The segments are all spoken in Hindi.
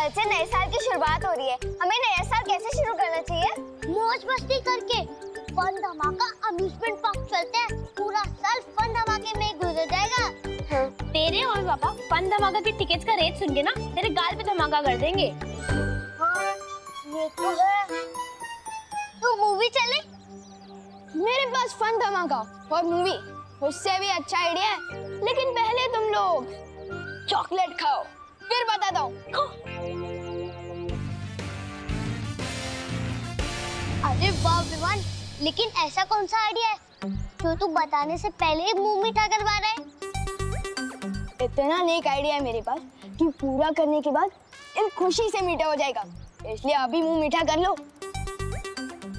कल से नए साल की शुरुआत हो रही है, हमें नया साल कैसे शुरू करना चाहिए? मौज मस्ती करके। फन धमाका अम्यूजमेंट पार्क चलते हैं, पूरा साल फन धमाके में ही गुजर जाएगा। हाँ। तेरे और पापा फन धमाका की टिकट्स का रेट सुन के ना तेरे गाल पे धमाका कर देंगे। हाँ, ये तो है। तो मूवी चले? मेरे पास फन धमाका और मूवी उससे भी अच्छा आइडिया है, लेकिन पहले तुम लोग चॉकलेट खाओ, फिर बताता हूँ। अरे वाह विवान, लेकिन ऐसा कौन सा आइडिया है जो तू बताने से पहले ही मुंह मीठा करवा रहा है? इतना नेक आइडिया है मेरे पास कि पूरा करने के बाद दिल खुशी से मीठा हो जाएगा, इसलिए अभी मुंह मीठा कर लो।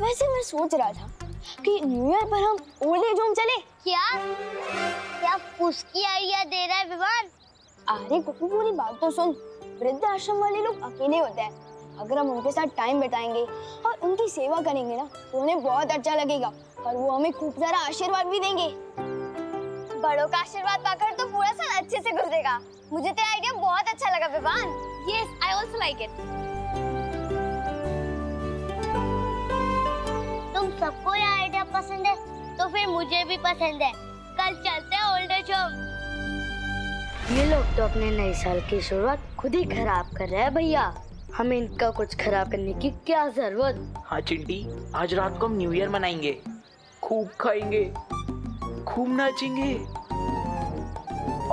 वैसे मैं सोच रहा था कि न्यू ईयर पर हम ओल्ड एज होम चले। क्या उसकी आइडिया दे रहा है विवान? अरे कुकू, पूरी बात तो सुन। वृद्ध आश्रम वाले लोग अकेले होते हैं, अगर हम उनके साथ टाइम बिताएंगे और उनकी सेवा करेंगे ना तो उन्हें बहुत अच्छा लगेगा और वो हमें खूब सारा आशीर्वाद भी देंगे। बड़ों का आशीर्वाद पाकर तो पूरा साल अच्छे से गुजरेगा। मुझे तो आइडिया बहुत अच्छा लगा Vivaan. Yes, I also like it. तुम सबको ये आइडिया पसंद है तो फिर मुझे भी पसंद है। कल चलते हैं ओल्ड एज होम। ये लोग तो अपने नए साल की शुरुआत खुद ही खराब कर रहे हैं भैया, हमें इनका कुछ खराब करने की क्या जरूरत। हाँ चिंटी, आज रात को हम न्यू ईयर मनाएंगे, खूब खाएंगे, खूब नाचेंगे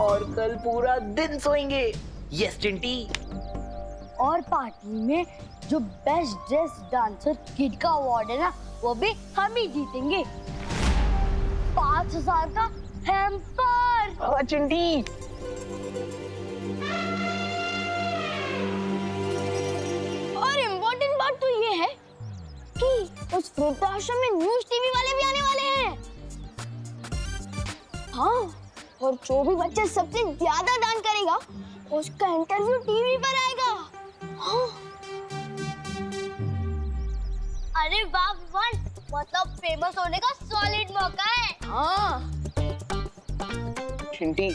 और कल पूरा दिन सोएंगे। यस चिंटी। और पार्टी में जो बेस्ट ड्रेस डांसर किड का अवार्ड है ना, वो भी हम ही जीतेंगे। 5,000 का हैम्पर। हाँ चिंटी। और इम्पोर्टेंट बात तो ये है कि उस वृद्धाश्रम में न्यूज़ टीवी वाले भी आने वाले हैं। हाँ, और जो भी बच्चा सबसे ज्यादा दान करेगा उसका इंटरव्यू टीवी पर आएगा। हाँ। अरे वाह विवान, मतलब फेमस होने का सॉलिड मौका है। हाँ। चिंटी,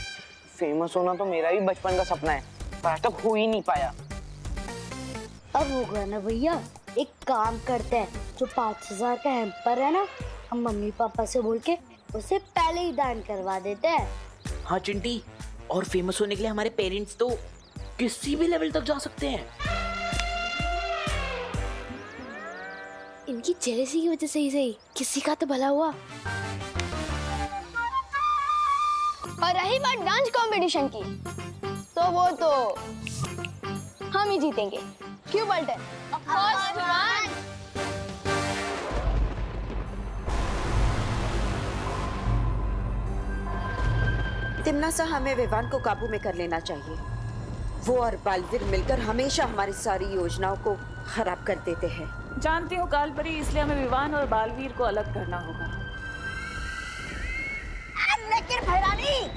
फेमस होना तो मेरा भी बचपन का सपना है, पर आज तक हो ही नहीं पाया। अब होगा ना भैया, एक काम करते हैं, जो 5,000 का हैम्पर है ना, हम मम्मी पापा से बोल के उसे पहले ही दान करवा देते हैं। हाँ चिंटी, और फेमस होने के लिए हमारे पेरेंट्स तो किसी भी लेवल तक जा सकते हैं। इनकी जेलसी की वजह से ही सही किसी का तो भला हुआ। और रही बात डांस कंपटीशन की, तो वो तो हम ही जीतेंगे। क्यों बल्टन? तिम्नासा, हमें विवान को काबू में कर लेना चाहिए। वो और बालवीर मिलकर हमेशा हमारी सारी योजनाओं को खराब कर देते हैं। जानती हूँ कालपरी, इसलिए हमें विवान और बालवीर को अलग करना होगा। लेकिन भैरानी,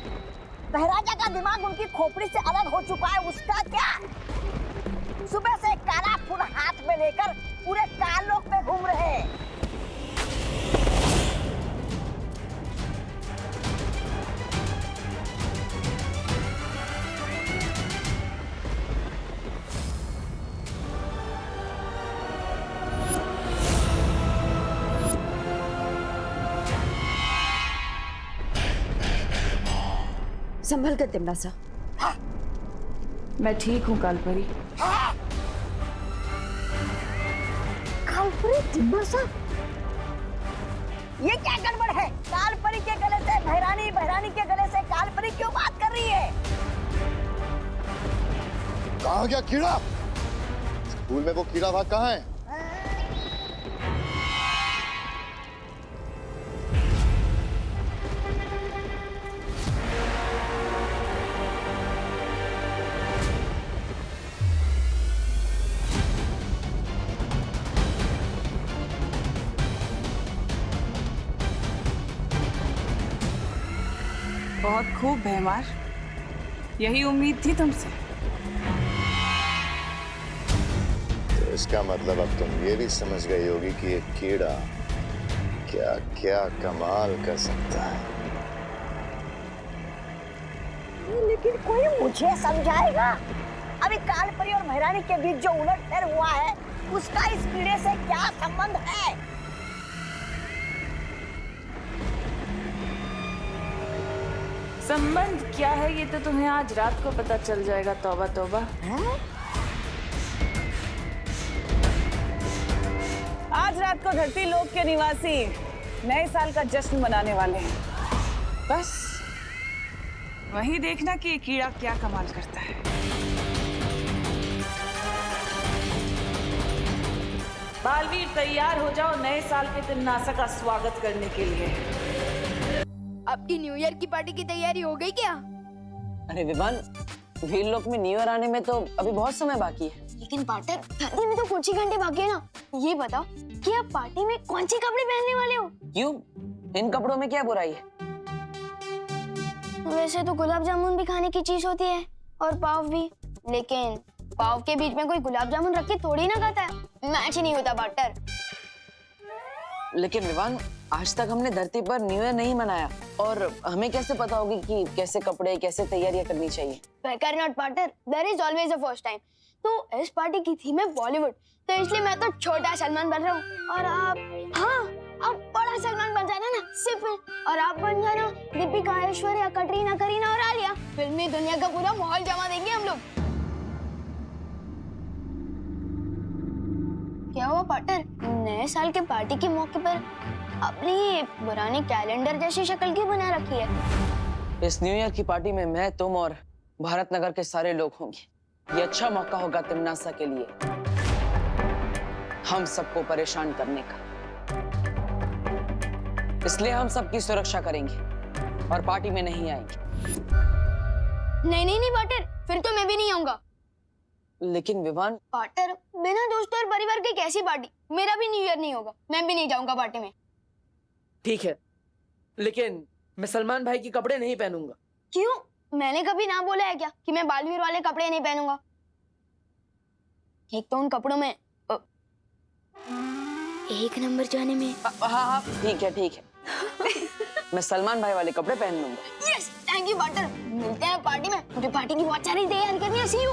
बहराजा का दिमाग उनकी खोपड़ी से अलग हो चुका है, उसका क्या? सुबह से काला फूल हाथ में लेकर पूरे कालोक में घूम रहे हैं। संभल कर तिम्नासा। मैं ठीक हूँ कालपरी। कालपरी, तिम्नासा, ये क्या गड़बड़ है? कालपरी के गले से भैरानी, भैरानी के गले से कालपरी क्यों बात कर रही है? कहाँ गया कीड़ा? स्कूल में वो कीड़ा भाग कहाँ है? बहुत खूब भैमार, यही उम्मीद थी तुमसे। तो इसका मतलब अब तुम ये भी समझ गई होगी कि ये कीड़ा क्या क्या कमाल कर सकता है। लेकिन कोई मुझे समझाएगा? अभी कालपरी और महारानी के बीच जो उलटफेर हुआ है उसका इस कीड़े से क्या संबंध है? संबंध क्या है ये तो तुम्हें आज रात को पता चल जाएगा। तौबा तौबा। आज रात को धरती लोक के निवासी नए साल का जश्न मनाने वाले हैं। बस वही देखना कि ये कीड़ा क्या कमाल करता है। बालवीर तैयार हो जाओ नए साल के तिमनासा का स्वागत करने के लिए। आपकी न्यू ईयर की पार्टी की तैयारी हो गई क्या? अरे विवान, वीर लोक में न्यू ईयर आने में तो अभी बहुत समय बाकी है। लेकिन पार्टनर, धरती में तो कुछ ही घंटे बाकी है ना। ये बताओ कि आप पार्टी में कौन से कपड़े पहनने वाले हो? क्यों? इन कपड़ों में क्या बुराई है? वैसे तो गुलाब जामुन भी खाने की चीज होती है और पाव भी, लेकिन पाव के बीच में कोई गुलाब जामुन रख के थोड़ी ना खाता है। मैच नहीं होता पार्टनर। लेकिन विवान, आज तक हमने धरती पर न्यू ईयर नहीं मनाया और हमें कैसे पता होगी कि कैसे कपड़े, कैसे तैयारियां करनी चाहिए? बेकार not partner, there is always a first time. तो इस पार्टी की थीम है बॉलीवुड, तो इसलिए मैं तो छोटा सलमान बन रहा हूँ और आप, हाँ, आप बड़ा सलमान बन जाना ना, सिंपल। और आप बन जाना दीपिका, ऐश्वर्या, कटरीना, करीना और आलिया। फिल्मी दुनिया का पूरा माहौल जमा देंगे हम लोग। क्या हुआ पार्टनर, नए साल के पार्टी के मौके पर आपने पुराने कैलेंडर जैसी शक्ल क्यों बना रखी है? इस न्यू ईयर की पार्टी में मैं, तुम और भारत नगर के सारे लोग होंगे। ये अच्छा मौका होगा तिमनासा के लिए हम सबको परेशान करने का। इसलिए हम सबकी सुरक्षा करेंगे और पार्टी में नहीं आएंगे। नहीं नहीं नहीं पार्टनर, फिर तो मैं भी नहीं आऊंगा। लेकिन विवान, पार्टनर, बिना दोस्तों और परिवार की कैसी पार्टी? मेरा भी न्यू ईयर नहीं होगा, मैं भी नहीं जाऊंगा पार्टी में। ठीक है, लेकिन मैं सलमान भाई के कपड़े नहीं पहनूंगा। क्यों? मैंने कभी ना बोला है क्या कि मैं बालवीर वाले कपड़े नहीं पहनूंगा? एक तो उन कपड़ों में एक नंबर जाने में। हाँ, ठीक है ठीक है। मैं सलमान भाई वाले कपड़े पहन लूंगा। Yes, thank you partner. मिलते हैं पार्टी में। मुझे पार्टी की बहुत सारी तैयारी करनी है। सी यू।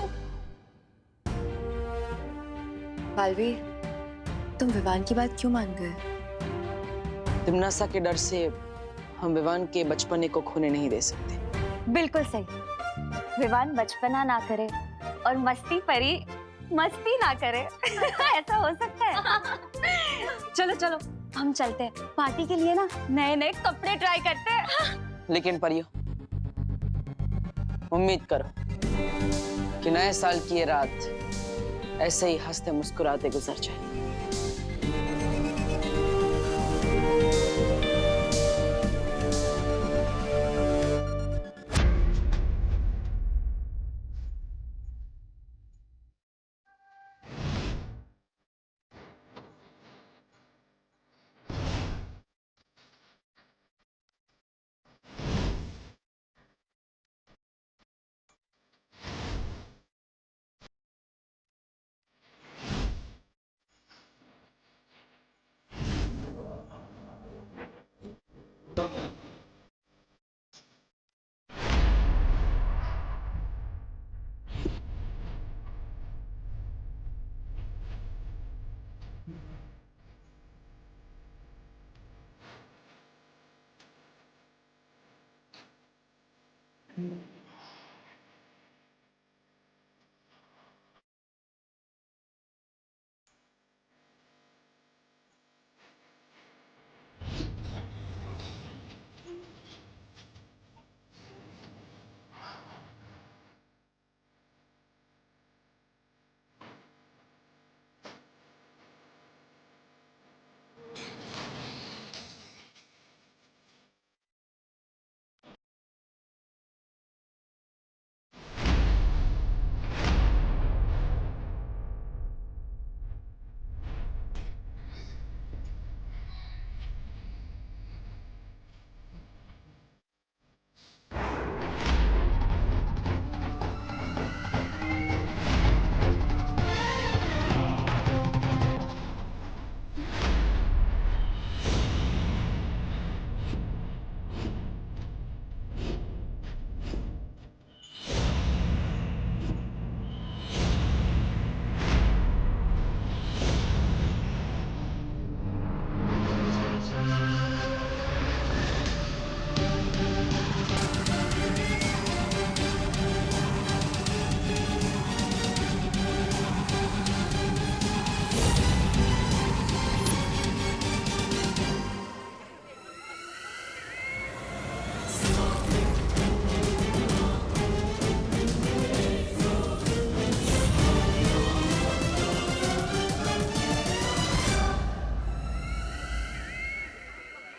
बालवीर, तुम विवान की बात क्यों मान गए? तिमनासा के डर से हम विवान के बचपने को खोने नहीं दे सकते। बिल्कुल सही। विवान बचपना ना करे और मस्ती परी मस्ती ना करे। ऐसा हो सकता है? चलो चलो, हम चलते हैं पार्टी के लिए ना, नए नए कपड़े ट्राई करते हैं। लेकिन परियो, उम्मीद करो कि नए साल की ये रात ऐसे ही हंसते मुस्कुराते गुजर जाए।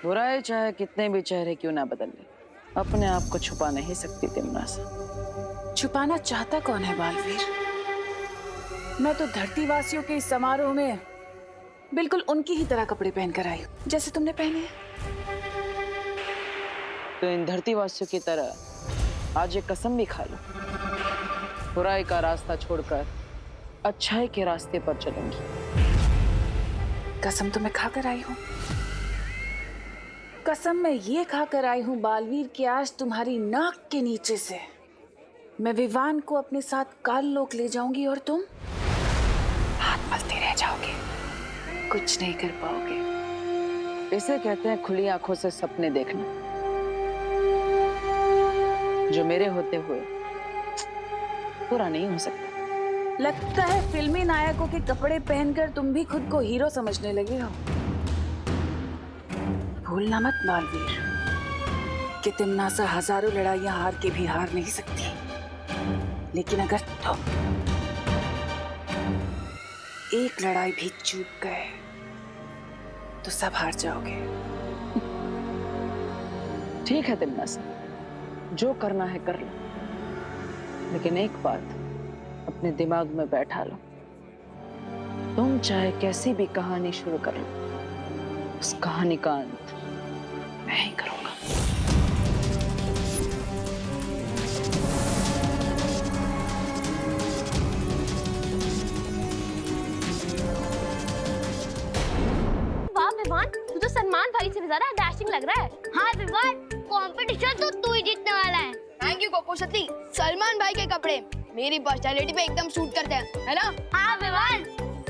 बुराई चाहे कितने भी चेहरे क्यों ना बदल ले, अपने आप को छुपा नहीं सकती तिमनासा। छुपाना चाहता कौन है बालवीर? मैं तो धरतीवासियों के इस समारोह में बिल्कुल उनकी ही तरह कपड़े पहनकर आई हूँ, जैसे तुमने पहने हैं। तो इन धरतीवासियों की तरह आज एक कसम भी खा लो, बुराई का रास्ता छोड़कर अच्छाई के रास्ते पर चलूंगी। कसम तो मैं खाकर आई हूँ, कसम मैं ये खाकर आई हूँ बालवीर कि आज तुम्हारी नाक के नीचे से मैं विवान को अपने साथ काल लोक ले जाऊंगी और तुम हाथ मलते रह जाओगे, कुछ नहीं कर पाओगे। इसे कहते हैं खुली आंखों से सपने देखना, जो मेरे होते हुए पूरा नहीं हो सकता। लगता है फिल्मी नायकों के कपड़े पहनकर तुम भी खुद को हीरो समझने लगे हो। भूलना मत बालवीर कि तिमनासा हजारों लड़ाइयां हार के भी हार नहीं सकती, लेकिन अगर तुम एक लड़ाई भी चूक गए तो सब हार जाओगे। ठीक है तिमनासा, जो करना है कर लो, लेकिन एक बात अपने दिमाग में बैठा लो, तुम चाहे कैसी भी कहानी शुरू कर लो, उस कहानी का अंत मैं ही करूंगा। वाह विवान, तू तो सलमान भाई से भी ज्यादा डैशिंग लग रहा है। हाँ विवान, कंपटीशन तो तू ही जीतने वाला है। थैंक यू कोको सती, सलमान भाई के कपड़े मेरी पर्सनालिटी पे एकदम सूट करते हैं, है ना? हाँ विवान,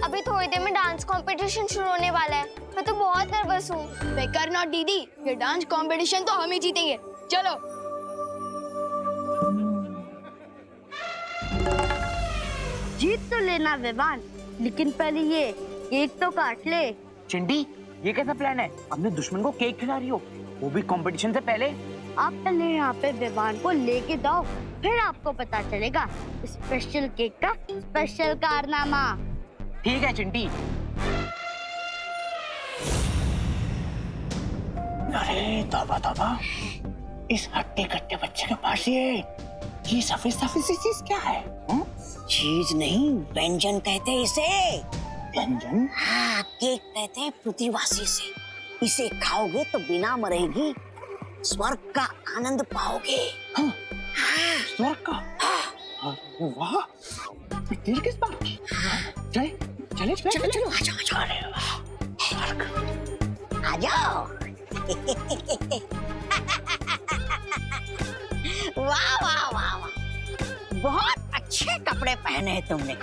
अभी थोड़ी देर में डांस कंपटीशन शुरू होने वाला है, मैं तो बहुत नर्वस हूँ। बेकर नॉट दीदी, ये डांस कंपटीशन तो हम ही जीतेंगे। चलो। जीत तो लेना विवान, लेकिन पहले ये केक तो काट ले। चिंटी, ये कैसा प्लान है? अपने दुश्मन को केक खिला रही हो, वो भी कंपटीशन से पहले? आप पहले यहाँ पे विवान को लेके दो, फिर आपको पता चलेगा स्पेशल केक का स्पेशल कारनामा। ठीक है चिंटी। अरे तौबा तौबा, इस हट्टे कट्टे बच्चे के पास ये सफेद सफेद सी चीज क्या है? चीज नहीं, व्यंजन कहते हैं इसे। व्यंजन? हाँ, केक कहते हैं पृथ्वीवासी से। इसे खाओगे तो बिना मरेगी स्वर्ग का आनंद पाओगे। हाँ, स्वर्ग का? हाँ, वाह, देर किस बात की? चले चले चले चलो चलो, आ जाओ आ जाओ। अरे वाह, स्वर्ग। आ जाओ। वाह वाह वाह वाह, बहुत अच्छे कपड़े पहने हैं तुमने।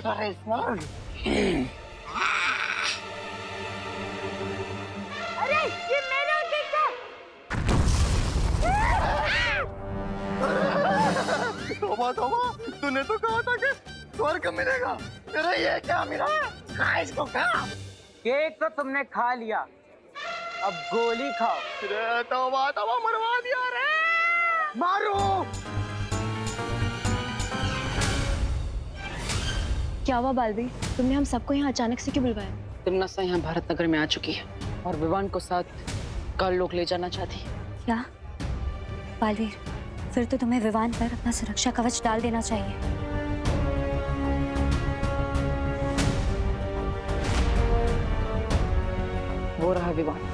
अरे स्वर्ग। अरे ये मेरा केक था। तौबा तौबा, तूने तो कहा था कि स्वर्ग मिलेगा, तेरा ये क्या मिला? खा इसको, खा। केक तो तुमने खा लिया, अब गोली खाओ। अरे तौबा तौबा, मरवा दिया रे। मारो। क्या हुआ बालवीर, तुमने हम सबको यहाँ अचानक से क्यों बुलवाया? तिमनासा यहाँ भारत नगर में आ चुकी है और विवान को साथ काल लोक ले जाना चाहती है। क्या बालवीर, फिर तो तुम्हें विवान पर अपना सुरक्षा कवच डाल देना चाहिए। वो रहा विवान।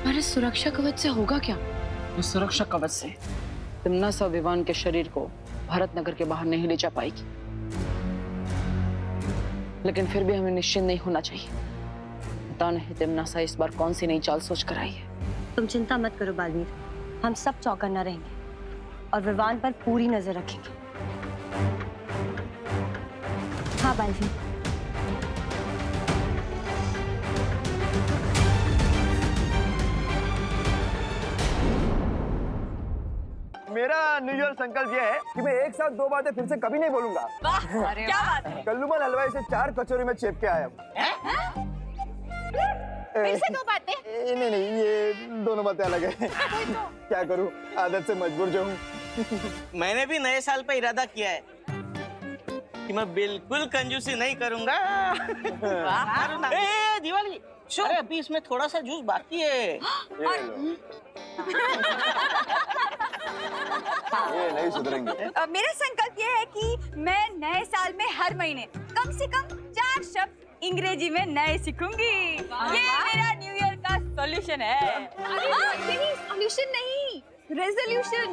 हमारे सुरक्षा कवच से होगा क्या? उस सुरक्षा कवच से तिमनासा विवान के शरीर को भारत नगर के बाहर नहीं ले जा पाएगी, लेकिन फिर भी हमें निश्चिंत नहीं होना चाहिए। पता नहीं तिमनासा इस बार कौन सी नई चाल सोच कर आई है। तुम चिंता मत करो बालवीर, हम सब चौकन्ना रहेंगे और विवान पर पूरी नजर रखेंगे। हाँ बालवीर। मेरा न्यू ईयर संकल्प ये है कि मैं एक साथ दो बातें फिर से कभी नहीं बोलूंगा। क्या बात है? कल्लूमल हलवाई से 4 कचौरी में चेप के आया हूँ। फिर से 2 बातें? नहीं, ये दोनों बातें अलग है। क्या करूँ, आदत से मजबूर जो हूँ। मैंने भी नए साल पे इरादा किया है कि मैं बिल्कुल कंजूसी नहीं करूंगा। दिवाली, अरे अभी इसमें थोड़ा सा जूस बाकी है। ये नहीं सुधरेंगे। मेरा संकल्प ये है कि मैं नए साल में हर महीने कम से कम 4 शब्द अंग्रेजी में नए सीखूंगी। ये मेरा न्यू ईयर का सॉल्यूशन है। सॉल्यूशन नहीं, रेजोल्यूशन।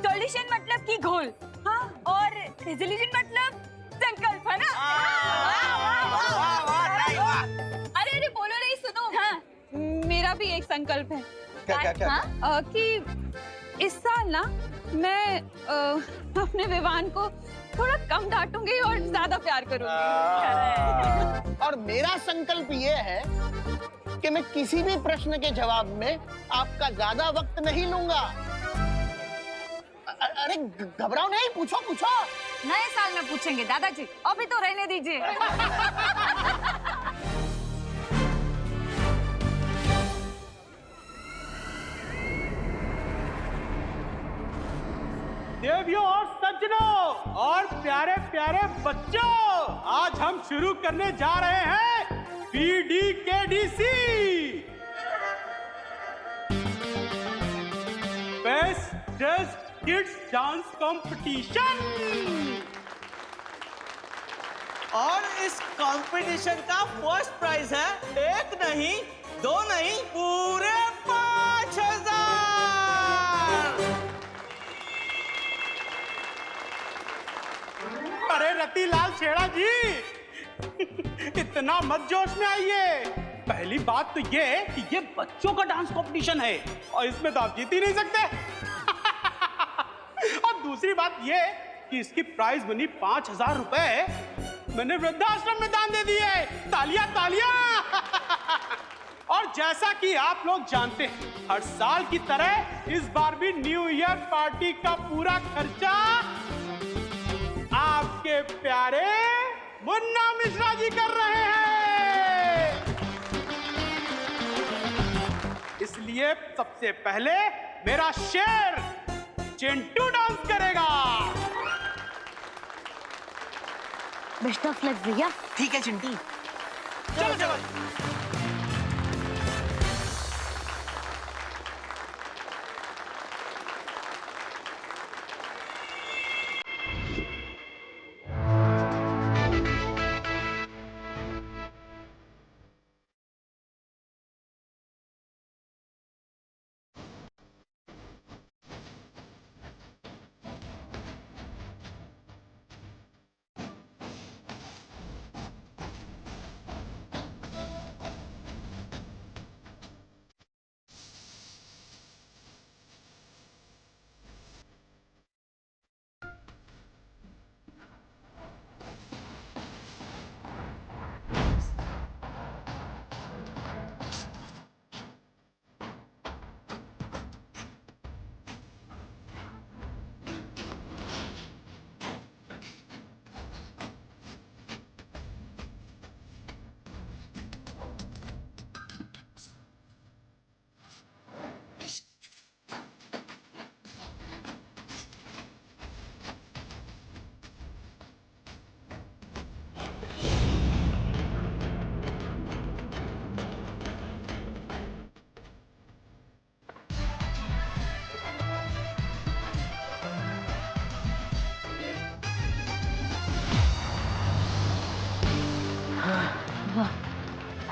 सॉल्यूशन मतलब कि गोल, और रेजोल्यूशन मतलब संकल्प, है ना? अरे बोलो नहीं, सुनो। हाँ, मेरा भी एक संकल्प है। क्या? कि इस साल ना मैं अपने विवान को थोड़ा कम डांटूंगी और ज्यादा प्यार करूंगी। और मेरा संकल्प ये है कि मैं किसी भी प्रश्न के जवाब में आपका ज्यादा वक्त नहीं लूंगा। अरे घबराओ नहीं, पूछो। नए साल में पूछेंगे दादाजी, अभी तो रहने दीजिए। देवियों और सज्जनों और प्यारे प्यारे बच्चों, आज हम शुरू करने जा रहे हैं PDKDC best dress kids dance competition. और इस कंपटीशन का फर्स्ट प्राइज है 1 नहीं 2 नहीं, पूरे 5000। अरे रतीलाल छेड़ा जी, इतना मत जोश में आइए। पहली बात तो ये कि ये बच्चों का डांस कंपटीशन है और इसमें तो आप जीत ही नहीं सकते। और दूसरी बात ये कि इसकी प्राइज मनी 5000 रुपए मैंने वृद्धाश्रम में दान दे दिए। तालियां तालियां। और जैसा कि आप लोग जानते हैं, हर साल की तरह इस बार भी न्यू ईयर पार्टी का पूरा खर्चा आपके प्यारे मुन्ना मिश्रा जी कर रहे हैं। इसलिए सबसे पहले मेरा शेर चिंटू डांस करेगा। बेस्ट ऑफ लक भैया। ठीक है चिंटू, चलो।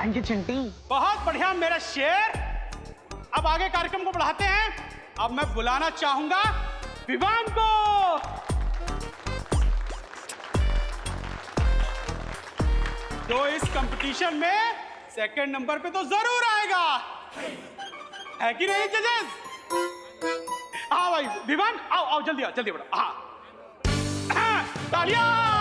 Thank you Chinti. बहुत बढ़िया मेरा शेर। अब आगे कार्यक्रम को बढ़ाते हैं। अब मैं बुलाना चाहूंगा विवान को। जो इस कंपटीशन में सेकंड नंबर पे तो जरूर आएगा, है कि नहीं जजेस? हाँ भाई विवान, आओ जल्दी आओ, जल्दी बढ़ो। हाँ तालियां।